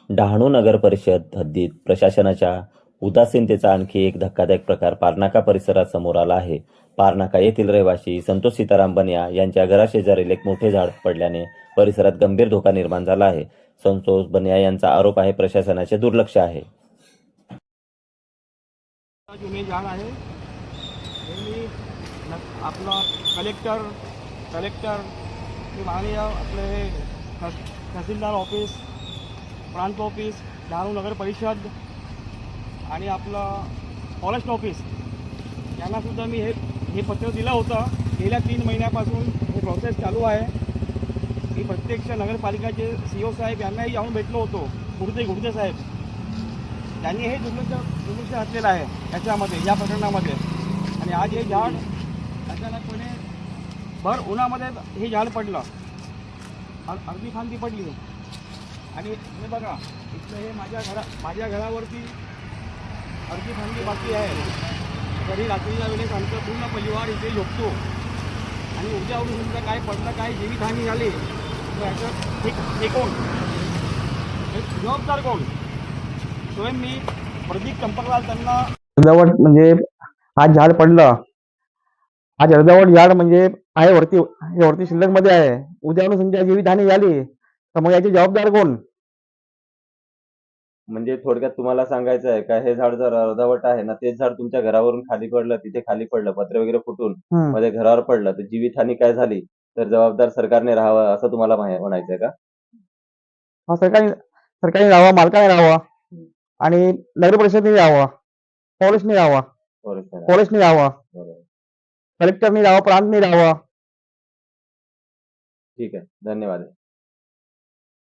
डहाणू नगर परिषद हद्दीत प्रशासनाच्या उदासीनतेचा आणखी एक धक्कादायक प्रकार पारनाका परिसरात समोर आला आहे. पारनाका येथील रहिवासी संतोष सीताराम बनिया यांच्या घराशेजारील एक मोठे झाड पडल्याने परिसरात गंभीर धोका निर्माण झाला आहे. संतोष बनिया यांचा आरोप आहे प्रशासनाचे दुर्लक्ष आहे. जुने झाड आहे हे आपला कलेक्टर माननीय आपले हे तहसीलदार ऑफिस, प्रांत ऑफिस, डहाणू नगर परिषद आणि आपलं फॉरेस्ट ऑफिस यांनासुद्धा मी हे पत्र दिलं होतं. गेल्या 3 महिन्यापासून हे प्रोसेस चालू आहे. मी प्रत्यक्ष नगरपालिकाचे CO साहेब यांनाही जाऊन भेटलो होतो, गुडदे साहेब. त्यांनी हे दुर्लक्ष घातलेलं आहे याच्यामध्ये, या प्रकरणामध्ये. आणि आज हे झाड अचानकपणे भर उन्हामध्ये हे झाड पडलं, अर्धी फांदी पडली. आणि हे बघा इथलं हे माझ्या घरावरती अर्धी फांदी बाकी आहे. तरी रात्रीच्या वेळेस आमचा पूर्ण परिवार इथे झोपतो. आणि उद्या उठून समजा काय पडलं, काय जीवितहानी झाली तर याच्यात हे कोण जबाबदार कोण? स्वयं मी प्रदीप चंपकलाल त्यांना अर्धवट म्हणजे आज झाड पडलं, आज अर्धवट झाड म्हणजे आहे वरती शिल्लक मध्ये आहे. उद्या समजा जीवितहानी झाली तर मग याची जबाबदार कोण? म्हणजे थोडक्यात तुम्हाला सांगायचं आहे का, हे झाड जर अर्धवट आहे ना, तेच झाड तुमच्या घरावरून खाली पडलं, तिथे खाली पडलं, पत्रे वगैरे फुटून मध्ये घरावर पडलं, तर जीवितहानी काय झाली तर जबाबदार सरकारने राहावं असं तुम्हाला म्हणायचंय का? हा, सरकारने राहावा, मालकाने राहावा आणि नगर परिषदेने राहावा, फॉरेस्टने राहावा, कलेक्टरने राहावा, प्रांतने राहावा. ठीक आहे, धन्यवाद.